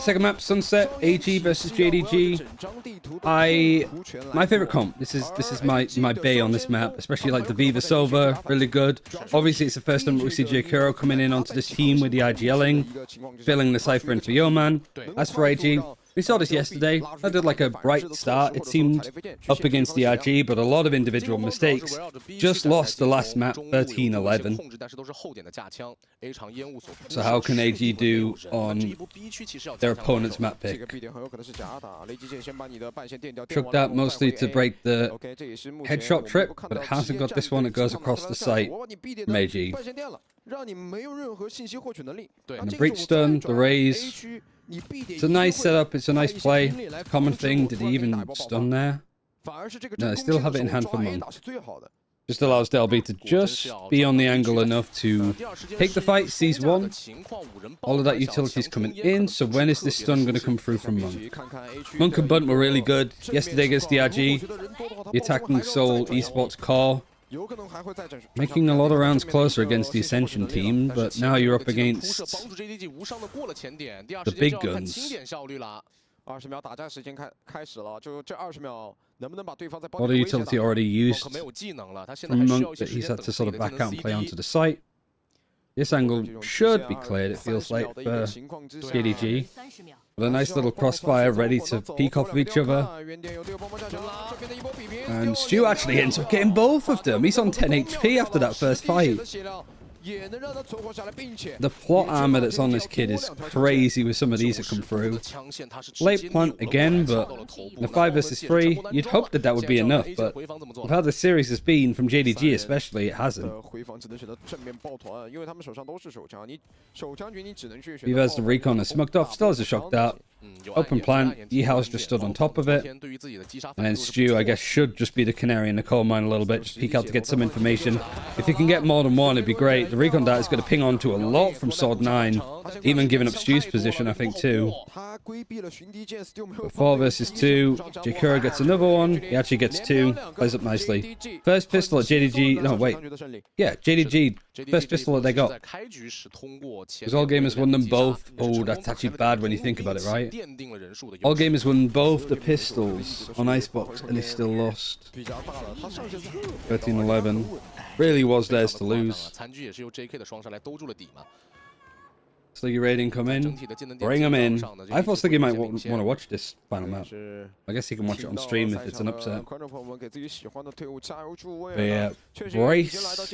Second map, Sunset, AG versus JDG. My favorite comp. This is my bay on this map, especially like the Viva Silva, really good. Obviously, it's the first time we see J.Kuro coming in onto this team with the IGLing, filling the cipher in for Yeoman. As for AG, we saw this yesterday. I did like a bright start. It seemed up against the IG, but a lot of individual mistakes. Just lost the last map, 13-11. So how can AG do on their opponent's map pick? Chucked out mostly to break the headshot trip, but it hasn't got this one. It goes across the site from AG. And the breach stun, the raise. It's a nice setup, it's a nice play. Common thing, did he even stun there? No, they still have it in hand for Monk. Just allows Delby to just be on the angle enough to take the fight, sees one. All of that utility's coming in, so when is this stun going to come through from Monk? Monk and Bunt were really good yesterday against the IG. The attacking Seoul Esports core. Making a lot of rounds closer against the Ascension team, but now you're up against the big guns. A lot of utility already used from Monk that he's had to sort of back out and play onto the site. This angle should be cleared, it feels like, for JDG. With a nice little crossfire ready to peek off of each other. And Stu actually ends up getting both of them. He's on 10 HP after that first fight. The plot armor that's on this kid is crazy with some of these that come through. Late plant again, but in a 5 versus 3, you'd hope that that would be enough, but with how the series has been, from JDG especially, it hasn't. Viva has the recon and smoked off, still has a shock dart. Open plant, Yeehao's just stood on top of it. And then Stu, I guess, should just be the canary in the coal mine a little bit, just peek out to get some information. If you can get more than one, it'd be great. The recon dart is going to ping onto a lot from Sword 9, even giving up Stu's position, I think, too. But 4 versus 2, J.Kuro gets another one. He actually gets 2, plays up nicely. First pistol at JDG, no, wait. Yeah, JDG, first pistol that they got. Because All Gamers won them both. Oh, that's actually bad when you think about it, right? All Gamers won both the pistols on Icebox, and they still lost. 13-11. Really was theirs to lose. Sluggy raiding come in. Bring him in. I thought Sluggy might want to watch this final map. I guess he can watch it on stream if it's an upset. But yeah, brace.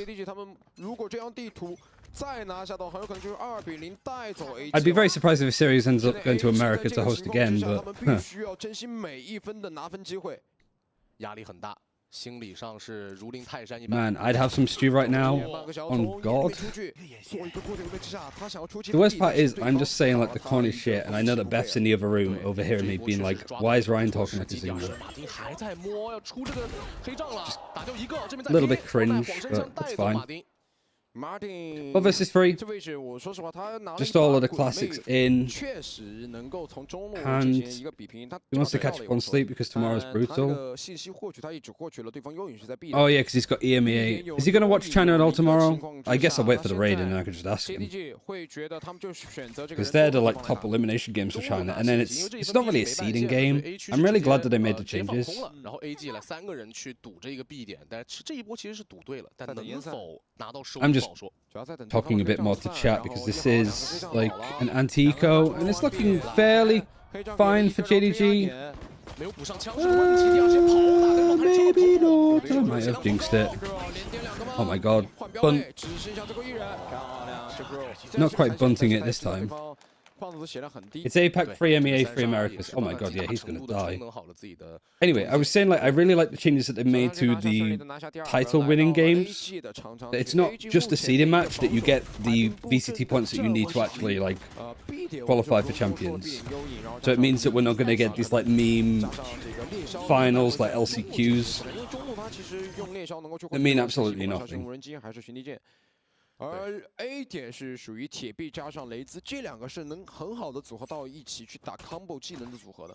I'd be very surprised if the series ends up going to America to host again, but man, I'd have some Stu right now on God. The worst part is, I'm just saying like the corniest shit, and I know that Beth's in the other room overhearing me being like, why is Ryan talking like this English? Just a little bit cringe, but it's fine. 4 versus 3. Just all of the classics in. And he wants to catch up on sleep because tomorrow's brutal. Oh yeah, because he's got EMEA. Is he going to watch China at all tomorrow? I guess I'll wait for the raid and then I can just ask him. Because they're the like top elimination games for China, and then it's not really a seeding game. I'm really glad that they made the changes. I'm just talking a bit more to chat because this is like an anti-eco and it's looking fairly fine for JDG. Maybe not. I might have jinxed it. Oh my god. Bunt. Not quite bunting it this time. It's APAC 3 MEA 3 Americas. Oh my god, yeah, he's gonna die. Anyway, I was saying like I really like the changes that they made to the title winning games. It's not just a seeding match, that you get the VCT points that you need to actually like qualify for champions. So it means that we're not gonna get these like meme finals like LCQs that mean absolutely nothing. 而 A 点是属于铁臂加上雷兹，这两个是能很好的组合到一起去打 combo 技能的组合的。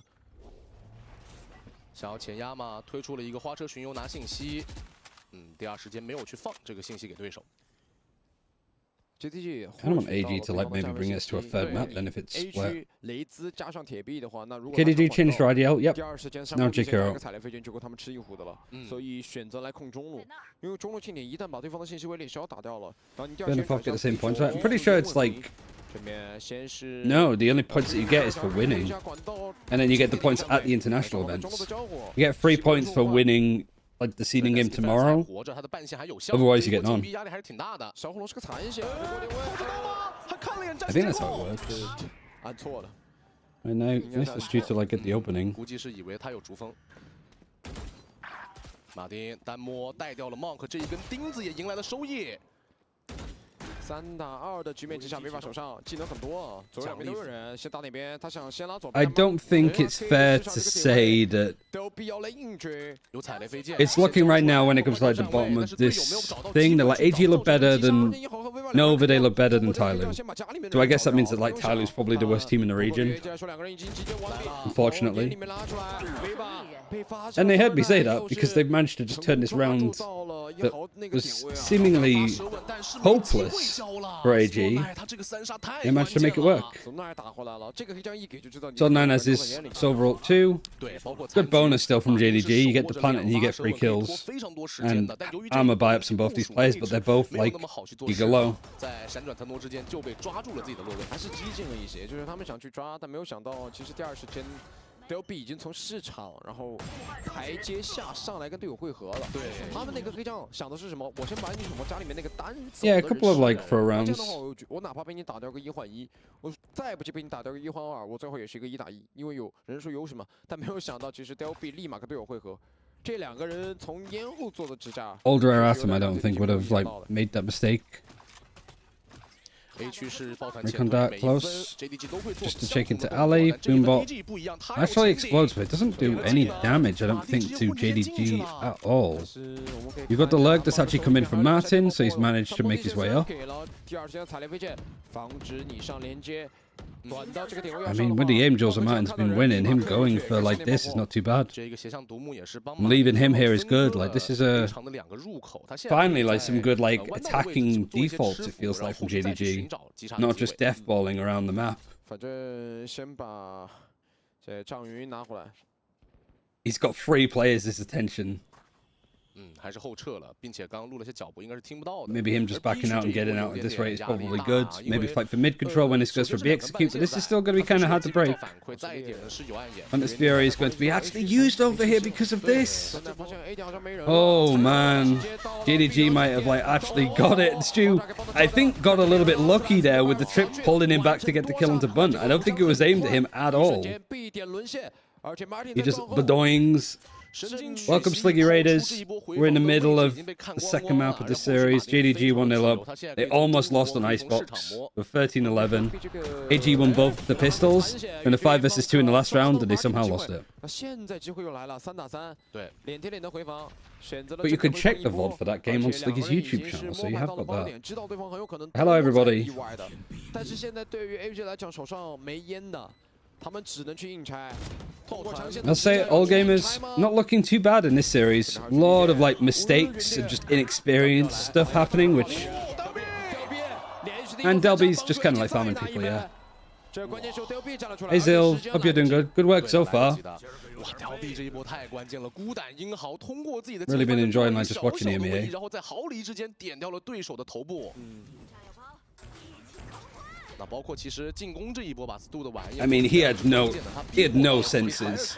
想要前压嘛，推出了一个花车巡游拿信息，第二时间没有去放这个信息给对手。JDG kind of want AG to like maybe bring us to a third map then if it's split. 雷兹加上铁壁的话，那如果 JDG changed to IDL. Yep. 第二时间 Now JK. 踩雷飞剑就够他们吃一壶的了，所以选择来控中路，因为中路庆典一旦把对方的信息威力消打掉了，然后你第二时 Don't 间 know if I'll get the same points. I'm pretty sure it's like 这边先是 no. The only points that you get is for winning, and then you get the points at the international events. You get 3 points for winning like the seeding game tomorrow. Otherwise, you get none. I think that's how it works. 按错了。 I know. This is due to like at the opening. 估计是以为他有逐风。马丁单摸带掉了 Monk 这一根钉子，也迎来了收益。 3打2的局面之下，没法手上技能很多啊，左右两边都有人，先打哪边？他想先拉左边。 I don't think it's fair to say that 都必要来应对。有踩雷飞剑。 it's looking right now when it comes to like the bottom of this thing that like AG look better than Nova, they look better than Tyloo. So I guess that means that like Tyloo's probably the worst team in the region. Unfortunately. And they heard me say that because they've managed to just turn this round that was seemingly hopeless for AG. They managed to make it work. So 9 has his Silver Ult 2. Good bonus still from JDG. You get the planet and you get 3 kills. And armor buy-ups on both these players, but they're both like eager low. 在闪转腾挪之间就被抓住了自己的落位，还是激进了一些，就是他们想去抓，但没有想到，其实第二时间 DLB 已经从市场，然后台阶下上来跟队友汇合了。对，他们那个黑将想的是什么？我先把你什么家里面那个单走 Yeah, a couple of like throw 这样 rounds. 的话，我哪怕被你打掉个1换1，我再不济被你打掉个1换2，我最后也是一个1打1，因为有人数优势嘛。但没有想到，其实 DLB 立马跟队友汇合。 这两个人从烟后做的支架。 Older Aratum, I don't think would have like made that mistake. A 区是抱团 Recon that close. JDG 都会做 Just to check into alley. Boombot actually explodes, but it doesn't do any damage, I don't think, to JDG at all. You've got the lurk that's actually come in from Martin, so he's managed to make his way up. I mean, with the Angels and Martin's been winning, him going for like this is not too bad. Leaving him here is good. Like this is a finally like some good like attacking defaults. It feels like from JDG, not just deathballing around the map. He's got 3 players his attention. 还是后撤了，并且刚刚录了些脚步，应该是听不到的。 Maybe him just backing out and getting out at this rate is probably good. Maybe fight for mid control when this goes for B execute, but this is still going to be kind of hard to break. And this Fury is going to be actually used over here because of this. Oh man, JDG might have like actually got it. Stu, I think, got a little bit lucky there with the trip pulling him back to get the kill onto Bunt. I don't think it was aimed at him at all. He just bedoings. Welcome, Sliggy Raiders. We're in the middle of the second map of the series. JDG 1-0 up. They almost lost on Icebox with 13-11. AG won both the pistols in the 5 vs 2 in the last round, and they somehow lost it. But you can check the VOD for that game on Sliggy's YouTube channel, so you have got that. Hello, everybody. I'll say all gamers not looking too bad in this series. A lot of like mistakes and just inexperienced stuff happening, which and Delby's just kind of like farming people, yeah. Hey Zil, hope you're doing good. Good work so far. Really been enjoying like just watching the MEA. I mean, he had no senses.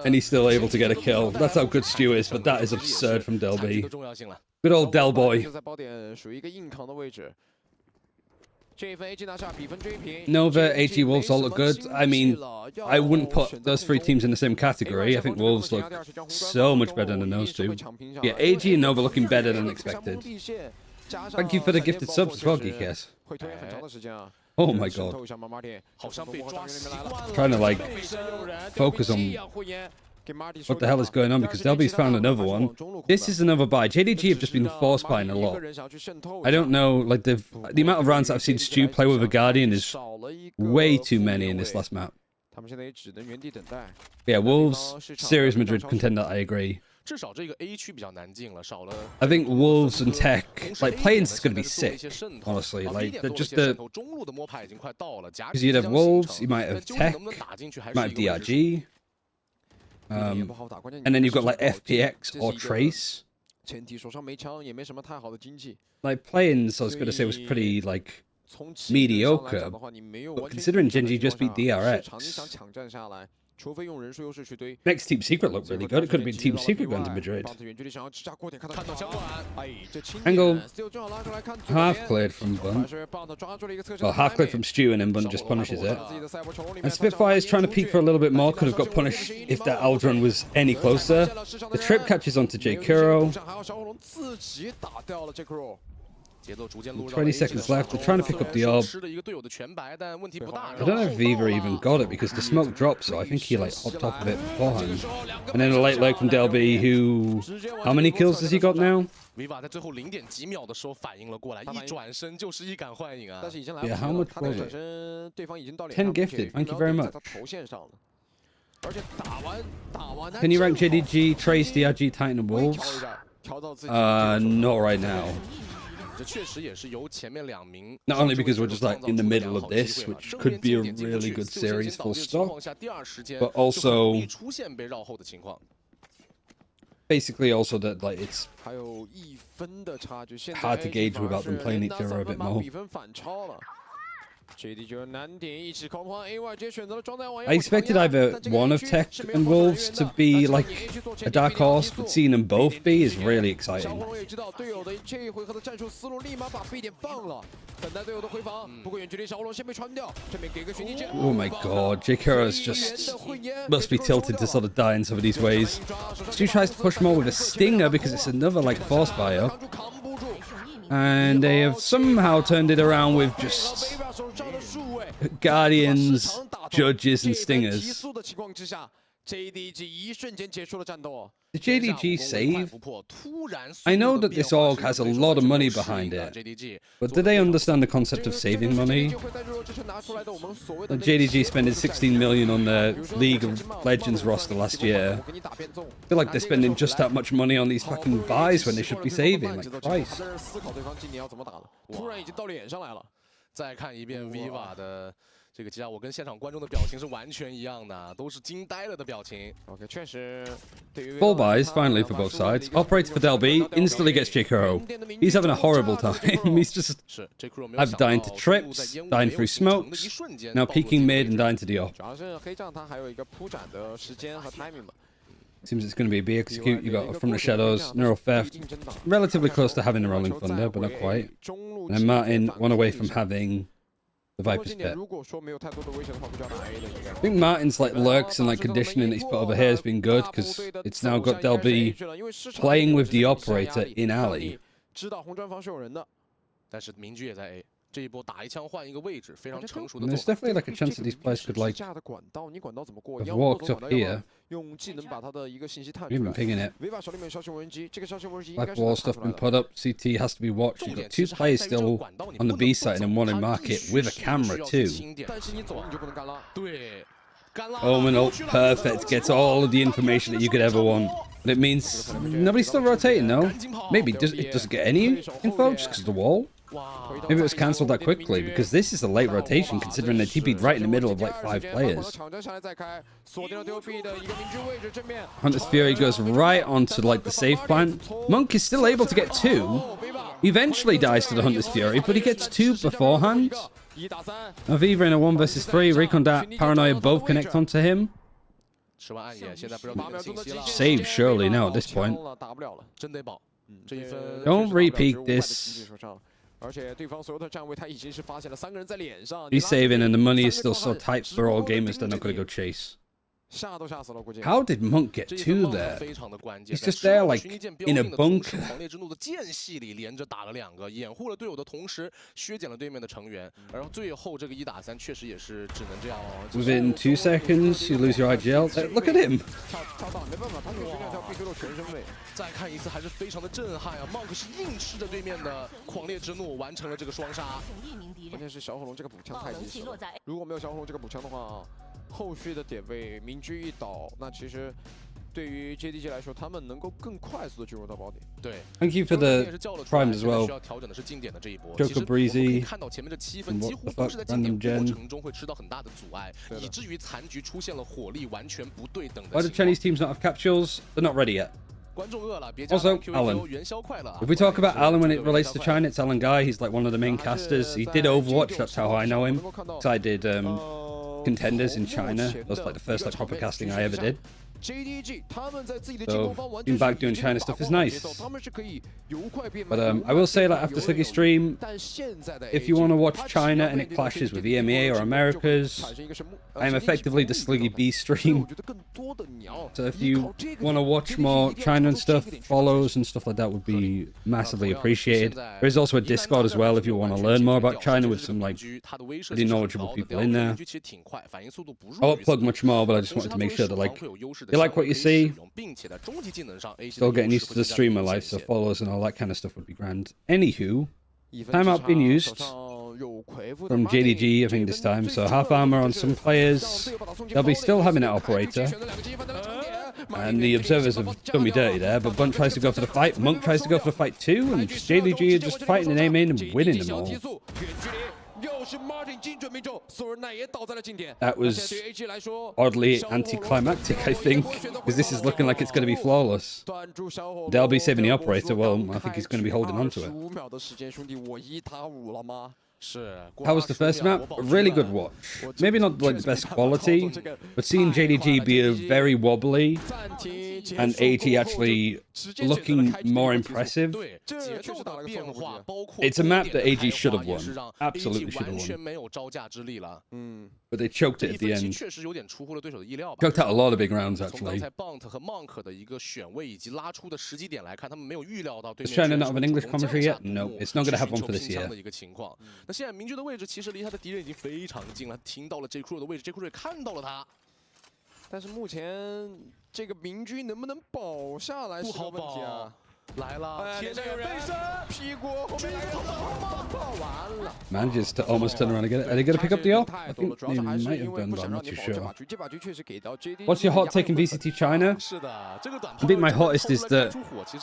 And he's still able to get a kill. That's how good Stu is, but that is absurd from Delby. Good old Del Boy. Nova, AG, Wolves all look good. I mean, I wouldn't put those 3 teams in the same category. I think Wolves look so much better than those 2. Yeah, AG and Nova looking better than expected. Thank you for the gifted subs as well, Geekess. Oh my god. Trying to like focus on what the hell is going on because Delby's found another one. This is another buy. JDG have just been force buying a lot. I don't know, like the amount of rounds that I've seen Stu play with a Guardian is way too many in this last map. Yeah, Wolves, serious Madrid contender, I agree. 至少这个 A 区比较难进了，少了。I think Wolves and Tech, like Plains is going to be sick, honestly. Like just the because you'd have Wolves, you might have Tech, you might have DRG, and then you've got like FPX or Trace. 前提手上没枪，也没什么太好的经济。 Like Plains, I was going to say was pretty like mediocre, but considering Genji just beat DRX. Next Team Secret looked really good. It could have been Team Secret going to Madrid. Angle half cleared from Bunt. Well, half cleared from Stew and then Bunt just punishes it. And Spitfire's trying to peek for a little bit more. Could have got punished if that Aldrin was any closer. The trip catches onto J Kuro. 20 seconds left. They're trying to pick up the orb. I don't know if Viva even got it because the smoke dropped, so I think he like hopped off of it beforehand. And then a late leg from Delby, who... How many kills has he got now? Viva 在最后0.几秒的时候反应了过来，一转身就是一杆幻影啊！ Yeah, how much was it? 10 gifted. Thank you very much. Can you rank JDG, Trace, DRG, Titan, and Wolves? Not right now. Not only because we're just like in the middle of this, which could be a really good series full stop, but also basically also that like it's hard to gauge without them playing each other a bit more. I expected either one of Tech and Wolves to be like a dark horse, but seeing them both be is really exciting. Oh my god, J Kuro's just must be tilted to sort of die in some of these ways. Stu tries to push more with a stinger because it's another like force fire. And they have somehow turned it around with just Guardians, Judges, and Stingers. The JDG save? I know that this org has a lot of money behind it, but do they understand the concept of saving money? The JDG spending 16 million on the League of Legends roster last year. I feel like they're spending just that much money on these fucking buys when they should be saving, like Christ. 再看一遍 Viva 的这个击杀，我跟现场观众的表情是完全一样的，都是惊呆了的表情。OK， 确实。Full buys finally for both sides. Operates for Del B, instantly gets J Kuro. He's having a horrible time. He's just I've dying to trips, dying through smokes, now peeking mid and dying to the op. Seems it's going to be a B execute. You got from the shadows, Neural Theft, relatively close to having the Rolling Thunder, but not quite. And Martin one away from having the Viper's Pit. I think Martin's like lurks and like conditioning that he's put over here has been good because it's now got Delby playing with the operator in alley. 但是明居也在 A。 这一波打一枪换一个位置，非常成熟的 And there's definitely like a chance that these players could like have walked up here. We've been pinging it. Black wall stuff been put up. CT has to be watched. You've got 2 players still on the B side and 1 in market with a camera too. Omen ult perfect. Gets all of the information that you could ever want. But it means nobody's still rotating though. Maybe it doesn't get any info just because of the wall. Maybe it was cancelled that quickly, because this is a late rotation considering they TP'd right in the middle of like 5 players. Hunter's Fury goes right onto like the safe plant. Monk is still able to get 2. He eventually dies to the Hunter's Fury, but he gets 2 beforehand. Aviva in a 1 versus 3, Recon Dat, Paranoia both connect onto him. Save surely now at this point. Don't repeat this. He's saving and the money is still so tight for all gamers they're not going to go chase. How did Monk get 2 there? He's just there like in a bunker. Within 2 seconds, you lose your IGL. Look at him. 再看一次还是非常的震撼啊 ！Monk 是硬吃着对面的狂烈之怒，完成了这个双杀。关键是小火龙这个补枪太及时了，如果没有小火龙这个补枪的话，后续的点位明居一倒，那其实对于 JDG 来说，他们能够更快速的进入到宝点。对 Thank you for the primes as well. 需要调整的是近点的这一波。 Joker Breezy. 看到前面这7分几乎都是在近点过程中会吃到很大的阻碍，以至于残局出现了火力完全不对等的 Why do 情况。 Chinese teams not have capsules? They're not ready yet. 观众饿了，别 Also, Alan. 元宵快乐啊 If we talk about Alan when it relates to China, it's Alan Guy. He's like one of the main casters. He did Overwatch. That's how I know him. So I did Contenders in China. That was like the first like proper casting I ever did. JDG 他们在自己的 So being back doing China stuff is nice. But I will say that after Sliggy stream, if you want to watch China and it clashes with EMEA or Americas, I am effectively the Sliggy B stream. So if you want to watch more China and stuff, follows and stuff like that would be massively appreciated. There is also a Discord as well if you want to learn more about China with some like really knowledgeable people in there. I won't plug much more, but I just wanted to make sure that like you like what you see, still getting used to the streamer life, so follows and all that kind of stuff would be grand. Anywho, timeout being used from JDG, I think this time, so half armor on some players. They'll be still having an operator. And the observers have done me dirty there, but Bunt tries to go for the fight, Monk tries to go for the fight too, and JDG are just fighting and aiming and winning them all. That was oddly anticlimactic, I think, because this is looking like it's going to be flawless. They'll be saving the operator, well, I think he's going to be holding on to it. How was the first map? A really good watch. Maybe not like the best quality, but seeing JDG be a very wobbly and AG actually looking more impressive. It's a map that AG should have won. Absolutely should have won. But they choked it at the end. Choked out a lot of big rounds, actually. Does China not have an English commentary yet? No, it's not going to have one for this year. 那现在明居的位置其实离他的敌人已经非常近了，听到了 J Crew 的位置 ，J Crew 也看到了他。但是目前这个明居能不能保下来是个问题啊。来了，贴着人，屁股后面来个爆完了。Manages to almost turn around and get it. Are they going to pick up the op? I think they might have done, but I'm not too sure. What's your hot take in VCT China? I think my hottest is that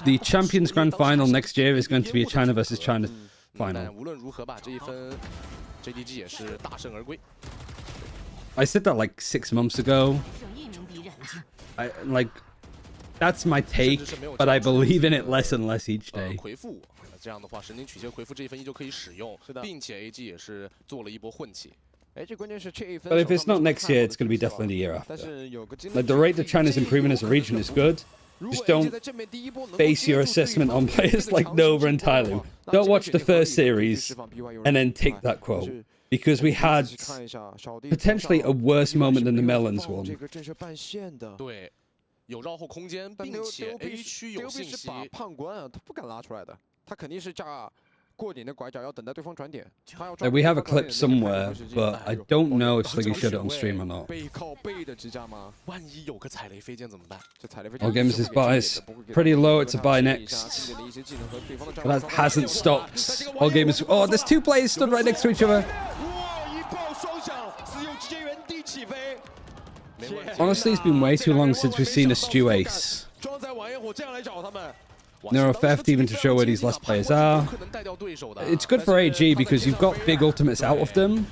the Champions Grand Final next year is going to be a China versus China final. 无论如何吧，这一分 JDG 也是大胜而归。I said that like 6 months ago. That's my take, but I believe in it less and less each day. 回复这样的话，神经曲线回复这一分依旧可以使用，并且 AG 也是做了一波混起。 But if it's not next year, it's going to be definitely the year after. Like the rate that China's improving as a region is good. Just don't base your assessment on players like Nova and Tyloo. Don't watch the first series and then take that quote. Because we had potentially a worse moment than the Melons one. 对，有绕后空间，并且 A 区有信息。把判官啊，他不敢拉出来的，他肯定是架过点的拐角，要等待对方转点。We have a clip somewhere, but I don't know if Sliggy showed it on stream or not. 背靠背的支架吗？万一有个踩雷飞剑怎么办？这踩雷飞 All games is buys. Pretty low, it's a buy next. But that hasn't stopped. All games. Oh, there's 2 players stood right next to each other. Honestly, it's been way too long since we've seen a Stew Ace. Neuro Theft even to show where these last players are. It's good for AG because you've got big ultimates out of them,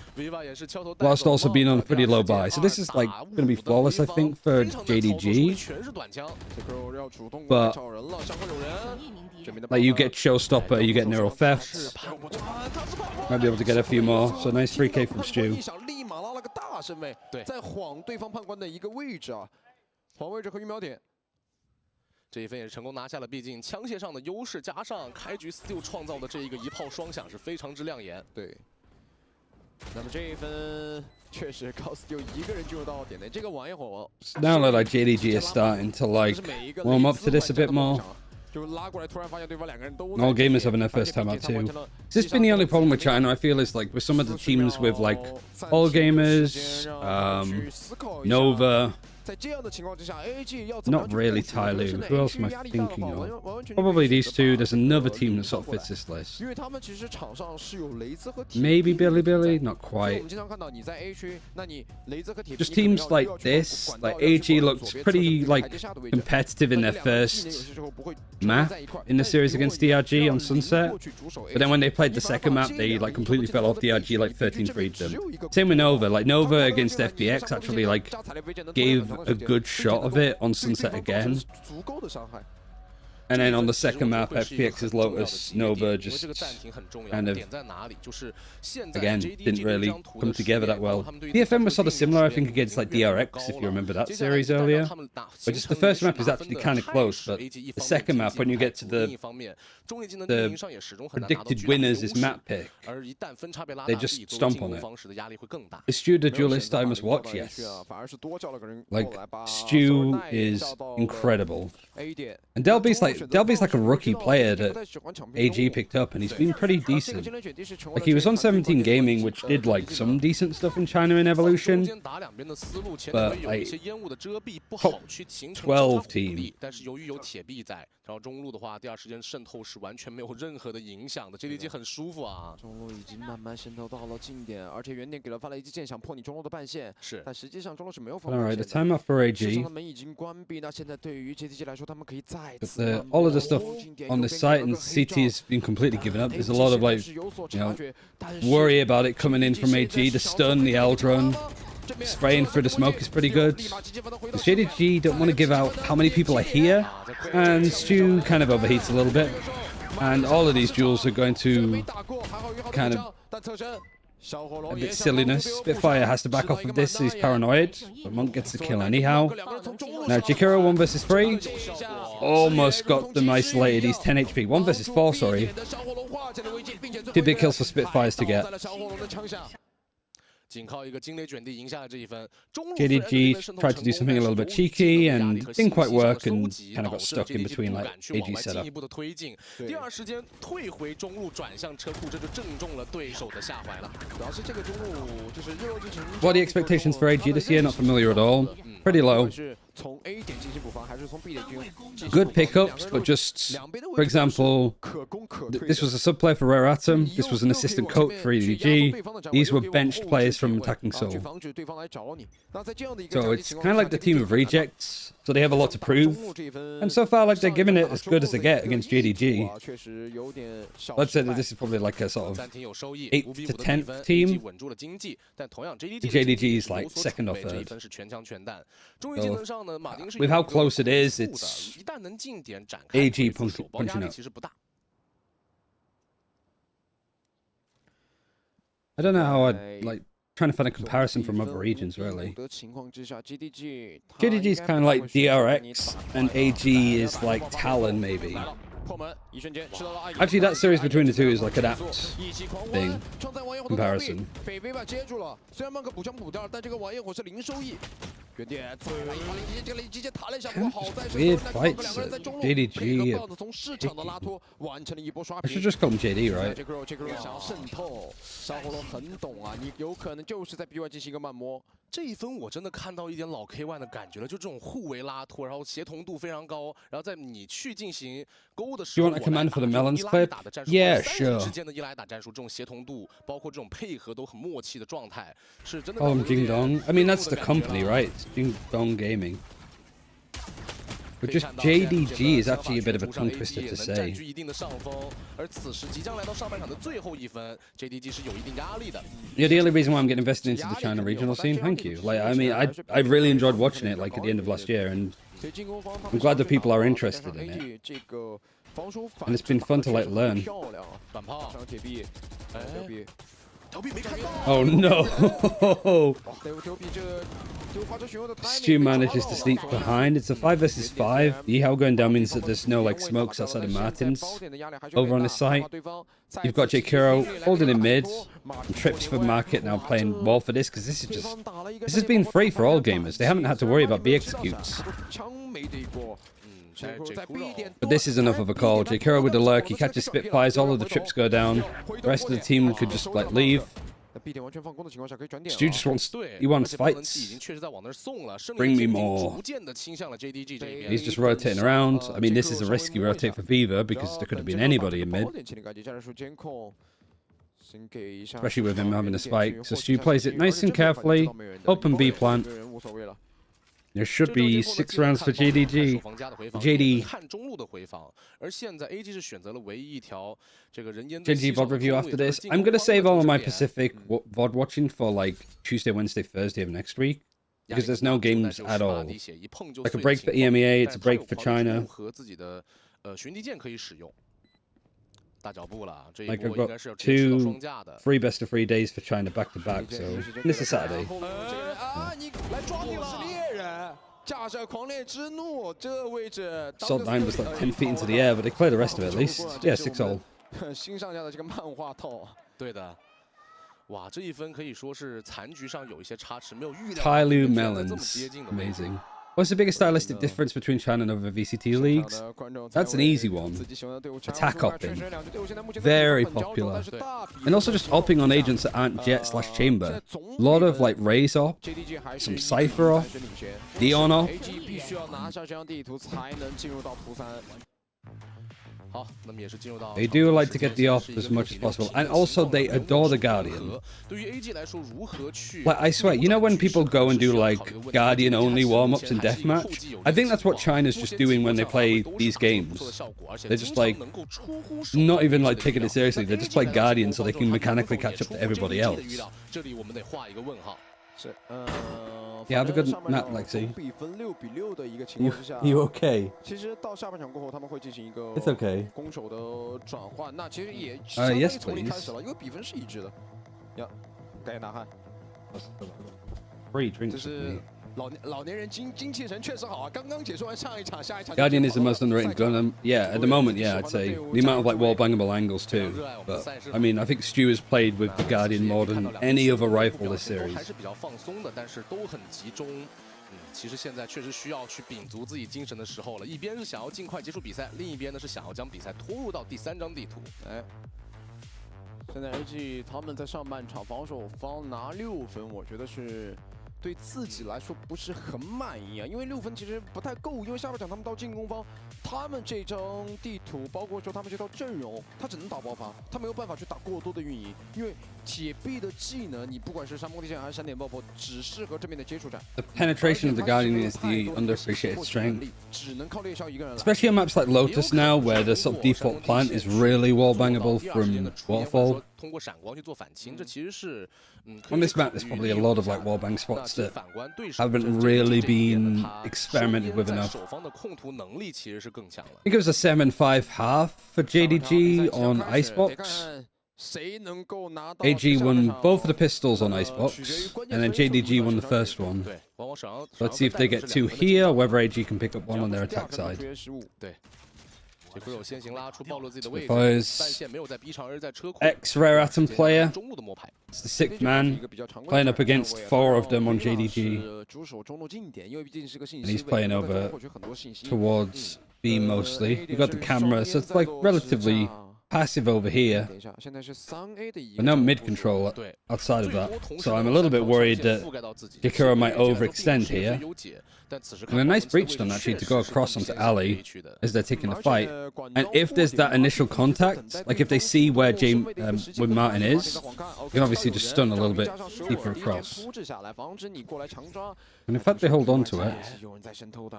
whilst also being on a pretty low buy. So this is like going to be flawless, I think, for JDG. But like you get Showstopper, you get Neuro Theft. Might be able to get a few more. So nice 3K from Stew. 在晃对方判官的一个位置啊，晃位置和预瞄点。 这一分也是成功拿下了，毕竟枪械上的优势，加上开局 Stew 创造的这一个一炮双响是非常之亮眼。对。那么这一分确实靠 Stew 一个人进入到点内，这个玩一会儿。Now that like JDG is starting to like warm up to this a bit more. 就拉过来，突然发现对方2个人都。All gamers having their first time out too. Has this been the only problem with China? I feel is like with some of the teams with like All Gamers, Nova, Not really Tai Lu. Who else am I thinking of? Probably these two. There's another team that sort of fits this list. Maybe Billy? Not quite. Just teams like this. Like AG looked pretty like competitive in their first map in the series against DRG on Sunset. But then when they played the second map, they like completely fell off. DRG like 13-3'd them. Same with Nova. Like Nova against FBX actually like gave a good shot of it on Sunset again. And then on the second map, FPX's Lotus, Nova just kind of, again, didn't really come together that well. BFM was sort of similar, I think, against like DRX, if you remember that series earlier. But just the first map is actually kind of close, but the second map, when you get to the predicted winners is map pick, they just stomp on it. Is Stu the duelist I must watch? Yes. Like, Stu is incredible. And Delby's like a rookie player that AG picked up, and he's been pretty decent. Like, he was on 17 Gaming, which did like some decent stuff in China in Evolution, but like top 12 team. 然后中路的话，第二时间渗透是完全没有任何的影响的 ，JDG 很舒服啊。中路已经慢慢渗透到了近点，而且原点给了发了一记剑，想破你中路的半线。是，但实际上中路是没有防。Alright, the time up for AG. 市场的门已经关闭，那现在对于 JDG 来说，他们可以再次。 All of the stuff on the site and CT has been completely given up. There's a lot of like, you know, worry about it coming in from AG. The stun, the L drone. Spraying through the smoke is pretty good. The JDG don't want to give out how many people are here, and Stu kind of overheats a little bit. And all of these duels are going to kind of a bit silliness. Spitfire has to back off of this, he's paranoid. But Monk gets the kill anyhow. Now Jakiro 1 versus 3. Almost got them isolated, he's 10 HP. 1 versus 4, sorry. 2 big kills for Spitfires to get. JDG tried to do something a little bit cheeky and didn't quite work and kind of got stuck in between like AG setup. What are the expectations for AG this year? Not familiar at all. Pretty low. Good pickups, but just, for example, this was a sub-player for Rare Atom, this was an assistant coach for EDG, these were benched players from Attacking Soul. So it's kind of like the team of rejects, so they have a lot to prove, and so far like they're giving it as good as they get against JDG. Let's say that this is probably like a sort of 8th to 10th team. JDG is like 2nd or 3rd. So, with how close it is, it's AG punching up. I don't know how I'd like trying to find a comparison from other regions, really. JDG is kind of like DRX, and AG is like Talon, maybe. Actually, that series between the two is like an apt thing comparison. Weird fights at JDG. I should just call him JD, right? 这一分我真的看到一点老 K1 的感觉了，就这种互为拉拖，然后协同度非常高，然后在你去进行勾的时候， Do you want a command for the melons clip? Yeah, sure. 之间的一来打战术，这种协同度，包括这种配合都很默契的状态，是真的。 Call him Jing Dong. I mean, that's the company, right? It's Jing Dong Gaming. But just JDG is actually a bit of a tongue twister to say. Yeah, the only reason why I'm getting invested into the China regional scene, thank you. Like, I mean, I really enjoyed watching it, like, at the end of last year, and I'm glad that people are interested in it. And it's been fun to, like, learn. Oh no! Stu manages to sneak behind. It's a 5 versus 5. Yihao going down means that there's no like smokes outside of Martin's. Over on the site, you've got Jakiro holding in mid. And Trips for Market now playing well for this because this has been free for all gamers. They haven't had to worry about B executes. But this is enough of a call. Jakiro with the lurk, he catches Spitfires, all of the trips go down. The rest of the team could just like leave. B 点完全放空的情况下，可以转点。Stu just wants he wants fights. Bring me more. He's just rotating around. I mean, this is a risky rotate for Viva because there could have been anybody in mid. Especially with him having a spike. So Stu plays it nice and carefully. Open B plant. There should be 6 rounds for JDG. JD. JDG VOD review after this. I'm going to save all of my Pacific VOD watching for like Tuesday, Wednesday, Thursday of next week. Because there's no games at all. Like a break for EMEA, it's a break for China. Like I've got 2 free best of 3 days for China back to back, so this is Saturday. Salt 9 was like 10 feet into the air, but they clear the rest of it at least. Yeah, 6-all. 哇，这一分可以说是残局上有一些差池，没有预料。Tyloo Melons, amazing. What's the biggest stylistic difference between China and other VCT leagues? That's an easy one. Attack opping. Very popular. And also just opping on agents that aren't Jet/Chamber. A lot of like Raze op, some Cypher op, Dion op. They do like to get the off as much as possible, and also they adore the Guardian. Like, I swear, you know when people go and do like Guardian only warm-ups in deathmatch? I think that's what China's just doing when they play these games. They're just like, not even like taking it seriously, they just play Guardian so they can mechanically catch up to everybody else. Yeah, have a good map, Lexi. You okay? It's okay. Yes, please. Free drinks with me. Guardian is the most underrated gun. Yeah, at the moment, yeah, I'd say. The amount of like wall-bangable angles too. But I mean, I think Stu has played with the Guardian more than any other rifle this series. 其实现在确实需要去秉足自己精神的时候了，一边是想要尽快结束比赛，另一边呢是想要将比赛拖入到第3张地图。哎，现在 AG 他们在上半场防守方拿6分，我觉得是对自己来说不是很满意啊，因为6分其实不太够，因为下半场他们到进攻方，他们这张地图，包括说他们这套阵容，他只能打爆发，他没有办法去打过多的运营，因为铁臂的技能，你不管是山崩地陷还是闪点爆破，只适合正面的接触战。The penetration of the Guardian is the underappreciated strength. 只能靠猎枭一个人来。Especially on maps like Lotus now, where the sort of default plant is really wall bangable from waterfall. 通过闪光去做反清，这其实是On this map, there's probably a lot of like wallbang spots that haven't really been experimented with enough. I think it was a 7-5 half for JDG on Icebox. AG won both of the pistols on Icebox, and then JDG won the first one. Let's see if they get 2 here, or whether AG can pick up 1 on their attack side. Ex-Rare Atom player. It's the 6th man, playing up against 4 of them on JDG. And he's playing over towards B mostly. You got the camera, so it's like relatively passive over here, but no mid control outside of that. So I'm a little bit worried that Jakiro might overextend here. And a nice breach done actually to go across onto Ali as they're taking the fight. And if there's that initial contact, like if they see where where Martin is, you can obviously just stun a little bit deeper across. And in fact they hold on to it.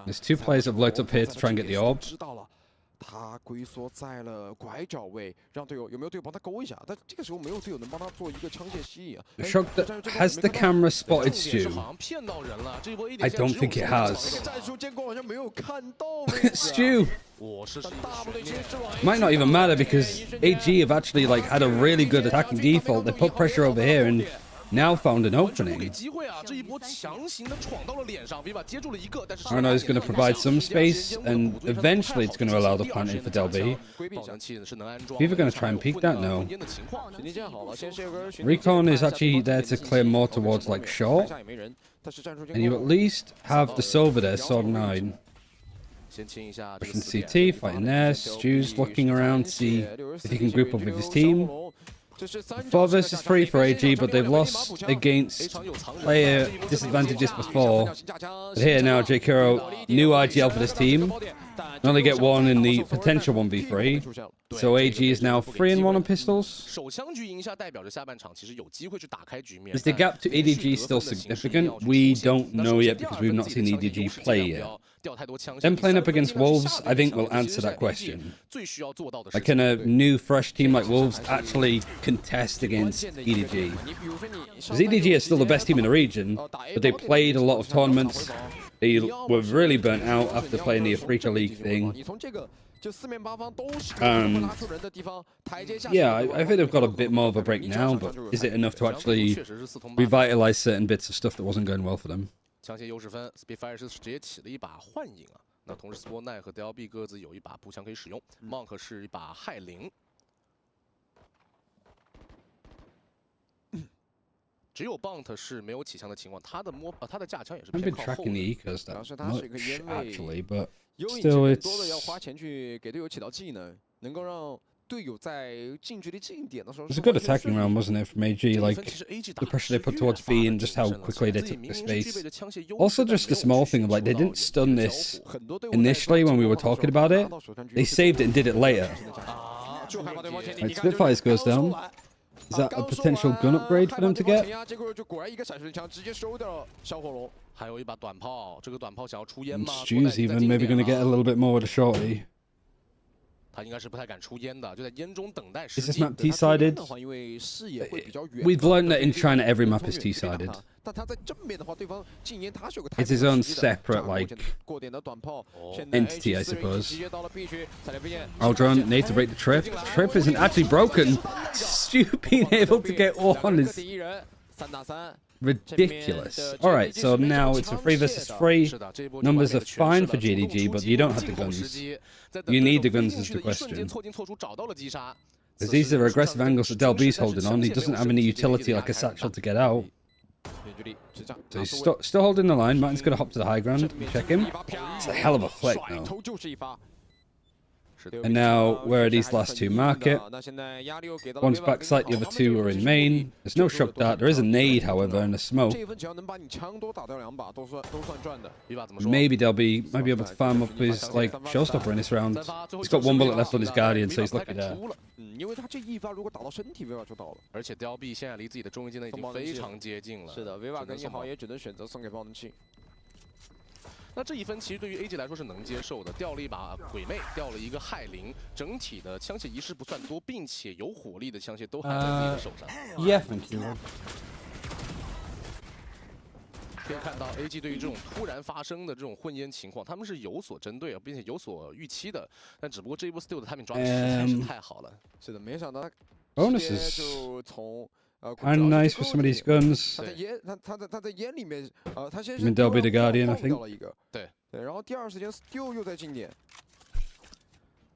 There's 2 players that have looked up here to try and get the orb. 他龟缩在了拐角位，让队友有没有队友帮他勾一下？但这个时候没有队友能帮他做一个枪械吸引啊。Has the camera spotted Stu? I don't think it has. Stu! Might not even matter because AG have actually like had a really good attacking default. They put pressure over here and now found an opening. Arno is going to provide some space, and eventually it's going to allow the plant in for Del B. Viva going to try and peek that? No. Recon is actually there to clear more towards like short. And you at least have the Silver there, Sword 9. Pushing CT, fighting there. Stu's looking around, see if he can group up with his team. 4 versus 3 for AG, but they've lost against player disadvantages before. But here now, Jake Hero, new IGL for this team. They only get one in the potential 1v3. So AG is now 3-1 on pistols. Is the gap to EDG still significant? We don't know yet because we've not seen EDG play yet. Them playing up against Wolves, I think, will answer that question. Like, can a new, fresh team like Wolves actually contest against EDG? Because EDG is still the best team in the region, but they played a lot of tournaments. They were really burnt out after playing the Africa League thing. Yeah, I think they've got a bit more of a break now, but is it enough to actually revitalize certain bits of stuff that wasn't going well for them? 抢先优势分 ，Spitfire 是直接起了一把幻影啊。那同时 Sport Knight 和 DLB 各自有一把步枪可以使用 ，Monk 是一把害灵。只有 Bunt 是没有起枪的情况，他的架枪也是偏靠后的。 actually, but 有瘾 still 更 it's 多的要花钱去给队友起到技能，能够让队友在近距离近点的时候。 It was a good attacking round, wasn't it, from AG? Like, the pressure they put towards B and just how quickly they took the space. Also, just a small thing of, like, they didn't stun this initially when we were talking about it. They saved it and did it later. Right, Spitfires goes down. Is that a potential gun upgrade for them to get? 结果就果然一个闪身枪直接收掉了小火龙。还有一把短炮，这个短炮想要出烟吗 Stu's even maybe going to get a little bit more with a shorty. 他应该是不太敢出烟的，就在烟中等待 Is 时 this 机。 map T-sided? 的话，因为视野会比较远。 We've learned that in China every map is T-sided. 但他在正面的话，对方禁烟，他是有个 It's his own separate, like, 过点的短炮 entity, I suppose. 直接到了 B 区，踩雷飞剑。 Aldron, need to break the trip. The trip isn't actually broken. Stu being able to get one is 第一人3打3。 ridiculous. Alright, so now it's a 3 versus 3. Numbers are fine for JDG, but you don't have the guns. You need the guns is the question. Because these are aggressive angles that Delby's holding on. He doesn't have any utility like a satchel to get out. So he's still holding the line. Martin's going to hop to the high ground. Check him. It's a hell of a flick, though. And now, where are these last two? Market. One's backside, the other two are in main. There's no shock dart. There is a nade, however, and a smoke. Maybe Delby might be able to farm up his, like, showstopper in this round. He's got one bullet left on his Guardian, so he's lucky there. 因为他这一发如果打到身体，Viva 就到了。而且 DLB 现在离自己的中位技能已经非常接近了。是的 ，Viva 跟一豪也只能选择送给爆能器。 那这一分其实对于 AG 来说是能接受的，掉了一把鬼魅，掉了一个害灵，整体的枪械遗失不算多，并且有火力的枪械都还在自己的手上。Yeah, thank you. 可以看到 AG 对于这种突然发生的这种混烟情况，他们是有所针对，并且有所预期的。但只不过这一波 Still 的 timing 抓的实在是太好了。是的，没想到 Bonuses 就从 kind of nice for some of these guns. 他在烟里面，他先 I mean, they'll be the Guardian, I think. 对，然后第二时间 Still 又在近点。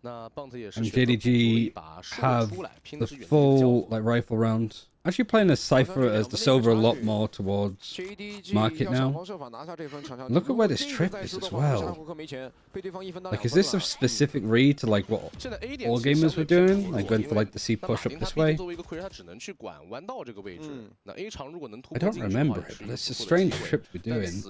那 Bunt 也是 And JDG have the full like rifle round. Actually playing a Cypher as the silver a lot more towards market now. Look at where this trip is as well. Like, is this a specific read to like what all gamers were doing? Like going for like the C push up this way? I don't remember it, but it's a strange trip we're doing.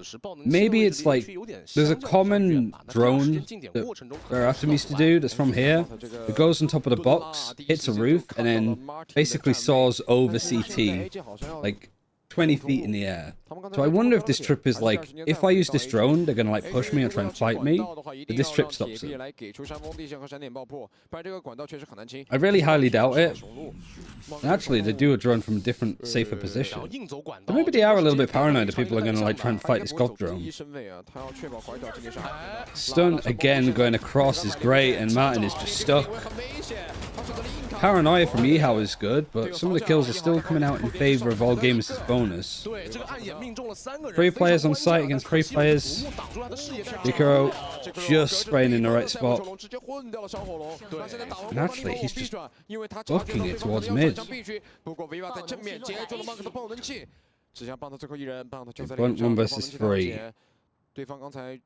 Maybe it's like there's a common drone that Baratham used to do that's from here. It goes on top of the box, hits a roof, and then basically soars over CT, like 20 feet in the air. So I wonder if this trip is like, if I use this drone, they're gonna like push me or try and fight me, but this trip stops it. I really highly doubt it. Actually, they do a drone from a different, safer position. But maybe they are a little bit paranoid that people are gonna like try and fight this god drone. Stun again going across is great, and Martin is just stuck. Paranoia from Yihao is good, but some of the kills are still coming out in favor of all gamers as bonus. 3 players on site against 3 players. Hikaru just spraying in the right spot. And actually, he's just booking it towards mid. 1 versus 3. 对方刚才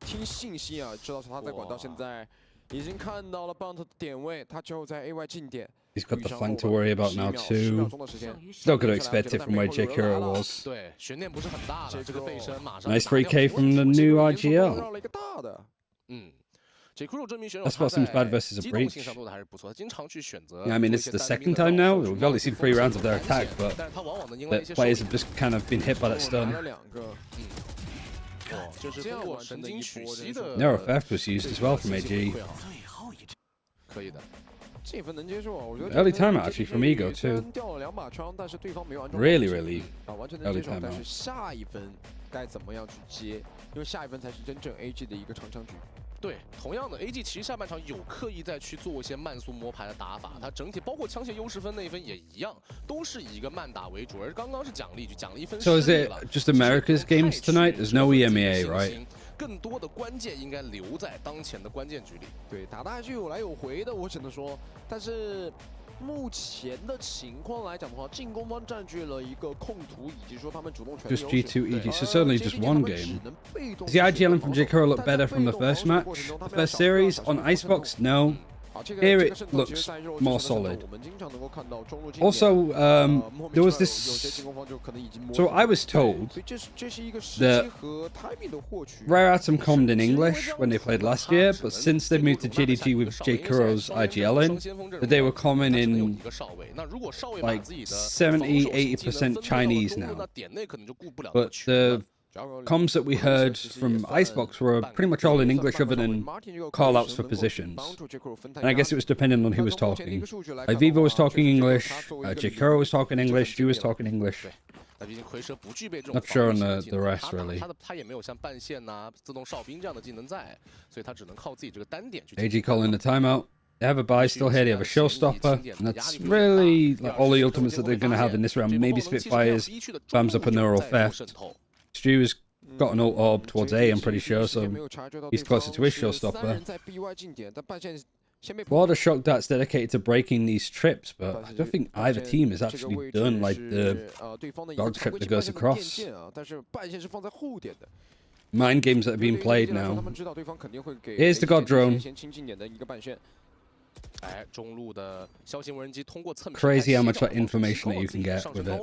听信息啊，知道他在管道，现在已经看到了 Bunt 的点位，他就在 AY 近点。He's got the flank to worry about now too. Still going to expect it from where J Kuro was. Nice 3K from the new RGL. That spot seems bad versus a breach. Yeah, I mean, it's the second time now. We've only seen 3 rounds of their attack, but the players have just kind of been hit by that stun. Narrow theft was used as well from AG. Early timeout actually from Ego too. Really early timeout. 对，同样的 ，AG 其实下半场有刻意在去做一些慢速摸排的打法，它整体包括枪械优势分那一分也一样，都是以一个慢打为主，而刚刚是奖励，就奖励一分。So is it just America's games tonight? There's no EMEA, right? 更多的关键应该留在当前的关键局里。对，打的还是有来有回的，我只能说，但是。 目前的情况来讲的话，进攻方占据了一个控图，以及说他们主动权。Just G2 EG, so certainly just one game. Does the IGL from J Kuro look better from the first match, the first series on Icebox? No. Here it looks more solid. Also, there was this. So I was told that RyanCentral commed in English when they played last year, but since they moved to JDG with J Kuro's IGL in, that they were common in like 70-80% Chinese now. But the comms that we heard from Icebox were pretty much all in English other than call-outs for positions. And I guess it was dependent on who was talking. Like Vivo was talking English, J Kuro was talking English, Stu was talking English. Not sure on the rest, really. AG calling the timeout. They have a buy still here, they have a showstopper, and that's really like all the ultimates that they're going to have in this round. Maybe Spitfires, bams up a neural theft. Stu has got an ult orb towards A, I'm pretty sure, so he's closer to his showstopper. Water shock darts dedicated to breaking these trips, but I don't think either team has actually done like the dog trip that goes across. Mind games that are being played now. Here's the God drone. Crazy how much like information that you can get with it.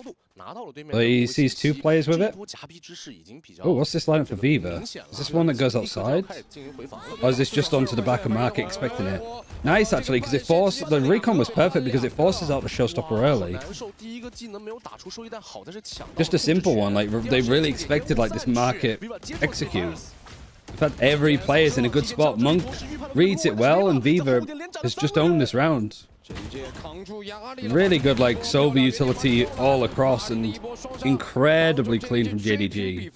But he sees 2 players with it. Oh, what's this lineup for Viva? Is this one that goes outside? Or is this just onto the back of market expecting it? Nice actually, because it forced the recon was perfect because it forces out the showstopper early. Just a simple one, like they really expected like this market execute. In fact, every player's in a good spot. Monk reads it well, and Viva has just owned this round. Really good, like, Sova utility all across, and incredibly clean from JDG.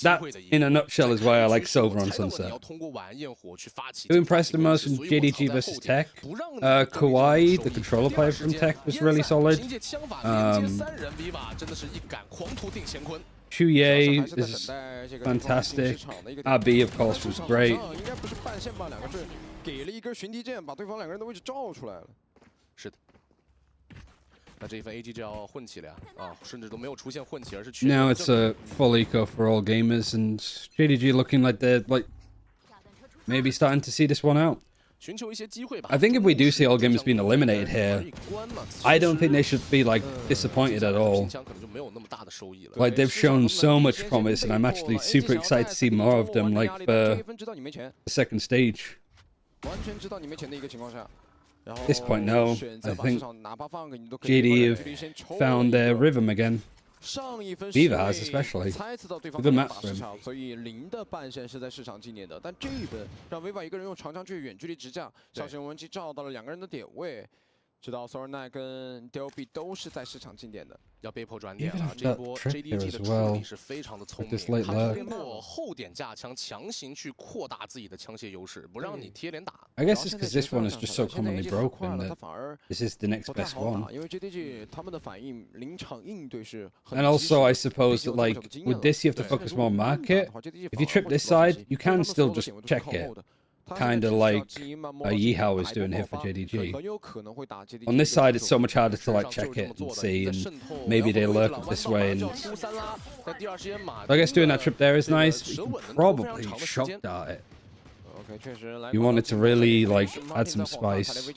That, in a nutshell, is why I like Sova on Sunset. Who impressed the most from JDG versus Tech? Kawaii, the controller player from Tech, was really solid. Chuye is fantastic. RB, of course, was great. 给了一根寻敌剑，把对方2个人的位置照出来了。是的。那这一分 AG 就要混起来啊，甚至都没有出现混起，而是 Now it's a full eco for all gamers, and JDG looking like they're like maybe starting to see this one out. I think if we do see all gamers being eliminated here, I don't think they should be like disappointed at all. Like they've shown so much promise, and I'm actually super excited to see more of them. Like for the second stage. At this point, no. I think JD have found their rhythm again. Viva has especially. Good match for him. 所以0的半线是在市场纪念的，但这一分让 Viva 一个人用长枪去远距离直架，小型文机照到了2个人的点位，直到 Sornai 跟 Delby 都是在市场进点的。 要被迫转点了，这一波 JDG 的处理是非常的聪明，他通过后点架枪强行去扩大自己的枪械优势，不让你贴脸打。I guess it's because this one is just so commonly broken that this is the next best one. 因为 JDG 他们的反应临场应对是很。 And also, I suppose that like with this, you have to focus more on market. If you trip this side, you can still just check it. Kind of like Yihao is doing here for JDG. On this side, it's so much harder to like check it and see, and maybe they lurk it this way. And so I guess doing that trip there is nice. But you can probably shock dart it. You want it to really like add some spice.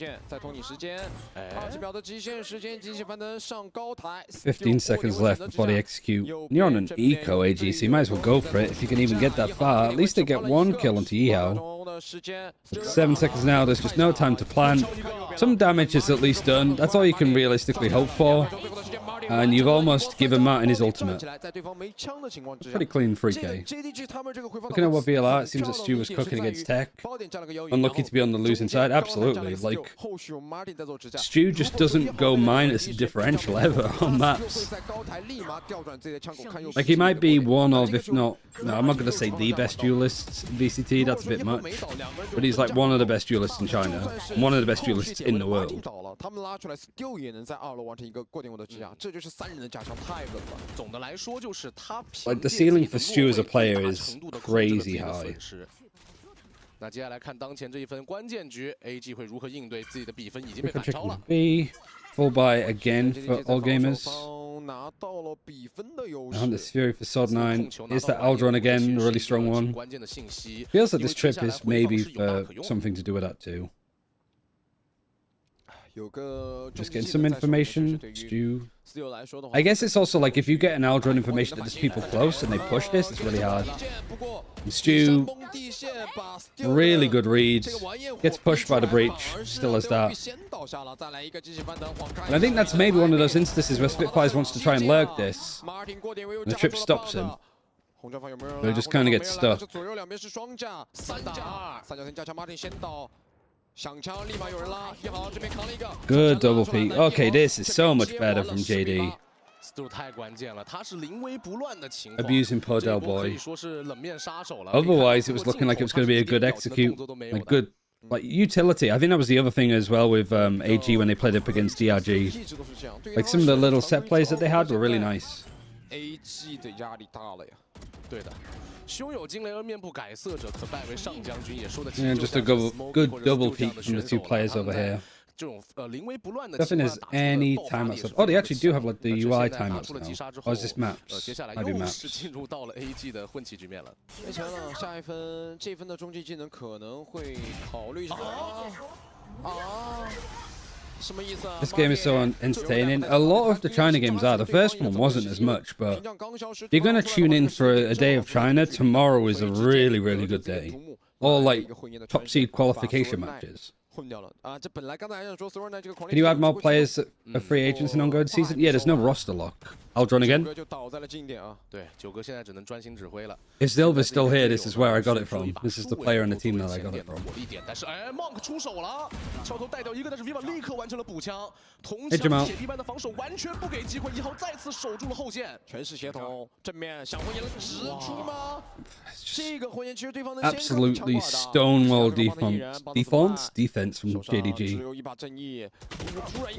15 seconds left before they execute. You're on an eco AG, so you might as well go for it if you can even get that far. At least they get one kill onto Yihao. 7 seconds now, there's just no time to plan. Some damage is at least done. That's all you can realistically hope for. And you've almost given Martin his ultimate. Pretty clean 3K. Looking at what VLR, it seems that Stu was cooking against Tech. Unlucky to be on the losing side. Absolutely. Like, Stu just doesn't go minus differential ever on maps. Like, he might be one of, if not, no, I'm not going to say the best duelists in VCT, that's a bit much. But he's like one of the best duelists in China. And one of the best duelists in the world. Like, the ceiling for Stu as a player is crazy high. 那接下来看当前这一分关键局 ，AG 会如何应对自己的比分已经被反超了。 B, full buy again for all gamers. 拿到了比分的优势。 And this Fury for Sod 9. Is that Aldron again? A really strong one. Feels like this trip is maybe for something to do with that too. Just getting some information. Stu. I guess it's also like if you get an Aldron information that there's people close and they push this, it's really hard. And Stu, really good reads. Gets pushed by the breach, still has that. And I think that's maybe one of those instances where Spitfires wants to try and lurk this. And the trip stops him. So he just kind of gets stuck. Good double peek. Okay, this is so much better from JD. Abusing poor Del Boy. Otherwise, it was looking like it was going to be a good execute. Like, good, like, utility. I think that was the other thing as well with AG when they played up against DRG. Like, some of the little set plays that they had were really nice. And just a good double peek from the two players over here. Nothing is any timeouts left. Oh, they actually do have like the UI timeouts now. Or is this maps? Might be maps. 下一分，这分的终极技能可能会考虑一下。This game is so entertaining. A lot of the China games are. The first one wasn't as much, but if you're going to tune in for a day of China, tomorrow is a really, really good day. All like top seed qualification matches. Can you add more players that are free agents in ongoing season? Yeah, there's no roster lock. Aldron again. If Silver's still here, this is where I got it from. This is the player on the team that I got it from. Hey, Jamal. Absolutely stonewall defense from JDG.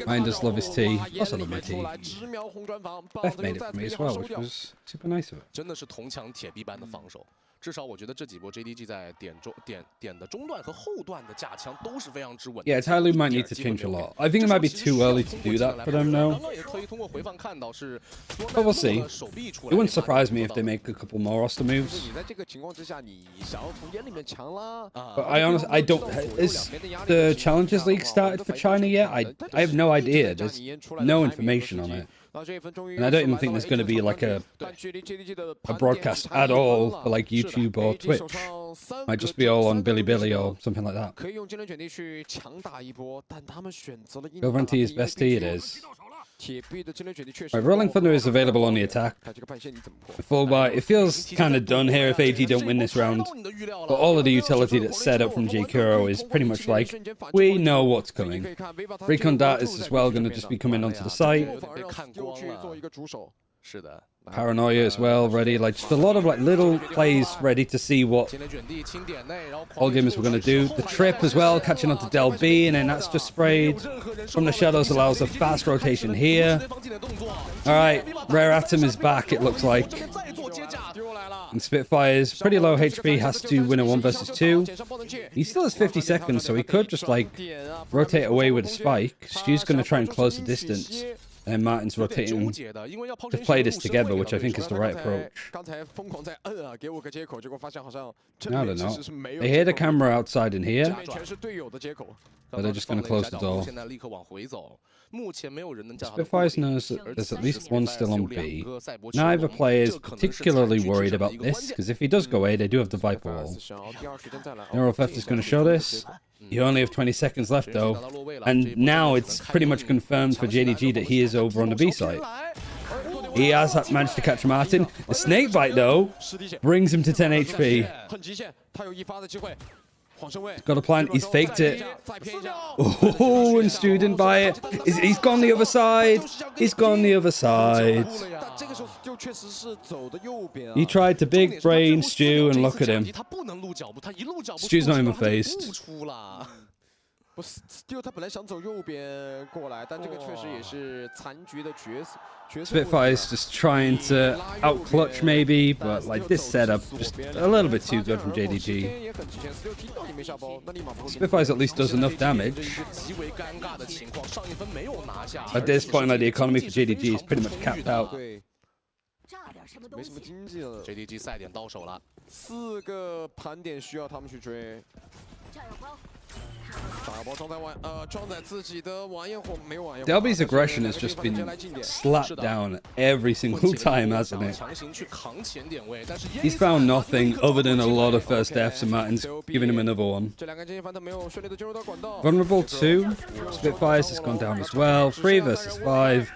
I just love his tee. Also love my tee. Beth made it for me as well, which was super nice of it. 真的是铜墙铁壁般的防守。至少我觉得这几波 JDG 在点的中段和后段的架枪都是非常之稳。Yeah, Tyloo might need to change a lot. I think it might be too early to do that for them now. But we'll see. It wouldn't surprise me if they make a couple more roster moves. But I don't. Is the Challengers League started for China yet? I have no idea. There's no information on it. And I don't even think there's going to be like a broadcast at all for like YouTube or Twitch. Might just be all on Bilibili or something like that. Over T is best T, it is. Right, Rolling Thunder is available on the attack. Full buy. It feels kind of done here if AG don't win this round. But all of the utility that's set up from JKuro is pretty much like, we know what's coming. Recon Dart is as well going to just be coming onto the site. Paranoia as well, ready. Like, just a lot of like little plays ready to see what all gamers were going to do. The trip as well, catching onto Del B, and then that's just sprayed from the shadows, allows a fast rotation here. Alright, Rare Atom is back, it looks like. And Spitfire's pretty low HP, has to win a 1 versus 2. He still has 50 seconds, so he could just like rotate away with a spike. Stu's going to try and close the distance. And Martin's 有点 rotating 纠结的，因为要抛 to 成 play 小 this 路身 together, 位 which 给 I 到对 think 手 is the right approach. 刚才疯狂在摁啊，给我个接口，结果发现好像 I don't know. They hear the camera outside in 这 here, 边全是队友的接口。 but they're just going to close the door. 现在立刻往回走，目前没有人能将他的 Spitfires 护 knows 理 that 而 there's 此 at 时 least one still on 有两 B. 个赛博球 Neither 王 player is 这可能是 particularly 残局 worried 之战的 about 一个关 this, 键 because if he does go A, they do have the Viper wall. 想要第二时间再来。 Neurotheft is going to show this. You only have 20 seconds left, though. And now it's pretty much confirmed for JDG that he is over on the B side. He has managed to catch Martin. The snake bite, though, brings him to 10 HP. 很极限，他有一发的机会。黄胜卫 Got a plan. He's faked it. 再偏一下。 Oh, and Stu didn't buy it. He's gone the other side. He's gone the other side. 但这个时候就确实是走的右边啊。 He tried to big brain Stu, and look at him. 他不能录脚步，他一路脚步 Stu's not even 他就 phased. 不出了。不是 ，Still 他本来想走右边过来，但这个确实也是残局的角色。 Spitfire's just trying to out clutch maybe, but like this setup just a little bit too good from JDG. Spitfire's at least does enough damage. 极为尴尬的情况，上一分没有拿下。 At this point, like the economy for JDG is pretty much capped out. 对，没什么经济了。 JDG 赛点到手了， 4个盘点需要他们去追。炸药包装在装在自己的晚焰火，没有晚焰火。 Delby's aggression has just been slapped down every single time, hasn't it? 强行去扛前点位，但是 He's found nothing other than a lot of first deaths, and Martin's giving him another one. 这两个经济反都没有顺利的进入到管道。 Vulnerable 2, Spitfires has gone down as well. 3 versus 5.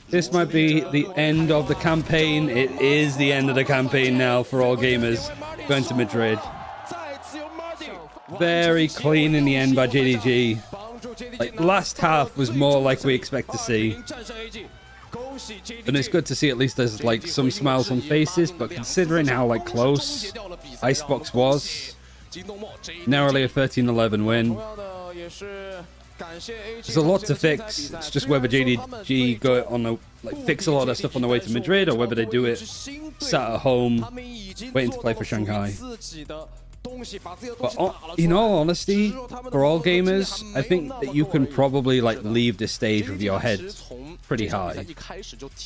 This might be the end of the campaign. It is the end of the campaign now for all gamers going to Madrid. Very clean in the end by JDG. Like last half was more like we expect to see. And it's good to see at least there's like some smiles on faces, but considering how like close Icebox was, narrowly a 13-11 win. There's a lot to fix. It's just whether JDG go on the fix a lot of stuff on the way to Madrid, or whether they do it sat at home waiting to play for Shanghai. But in all honesty, for all gamers, I think that you can probably like leave this stage with your head pretty high.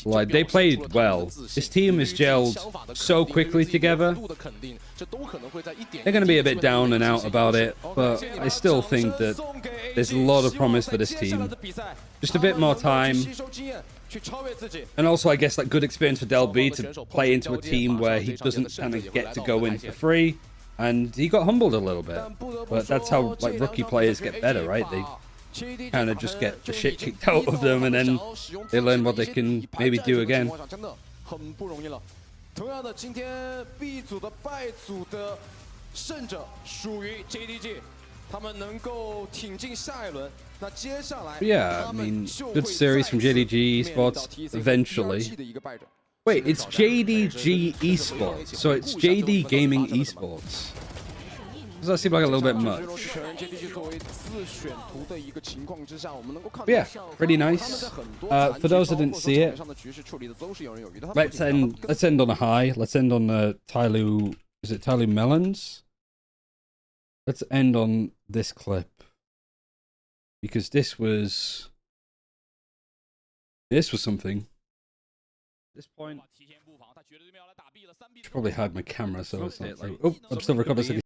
Like they played well. This team is gelled so quickly together. They're going to be a bit down and out about it, but I still think that there's a lot of promise for this team. Just a bit more time. And also, I guess, like good experience for Del B to play into a team where he doesn't kind of get to go in for free. And he got humbled a little bit. But that's how like rookie players get better, right? They kind of just get the shit kicked out of them, and then they learn what they can maybe do again. 同样的，今天 B 组的败组的胜者属于 JDG， 他们能够挺进下一轮。那接下来 Yeah, I mean, good series from JDG Esports eventually. Wait, it's JDG Esports, so it's JD Gaming Esports. Does that seem like a little bit much? But yeah, pretty nice. For those that didn't see it, let's end on a high. Let's end on the Tyloo. Is it Tyloo Melons? Let's end on this clip, because this was something. At this point, should probably hide my camera so it's not like, oh, I'm still recording.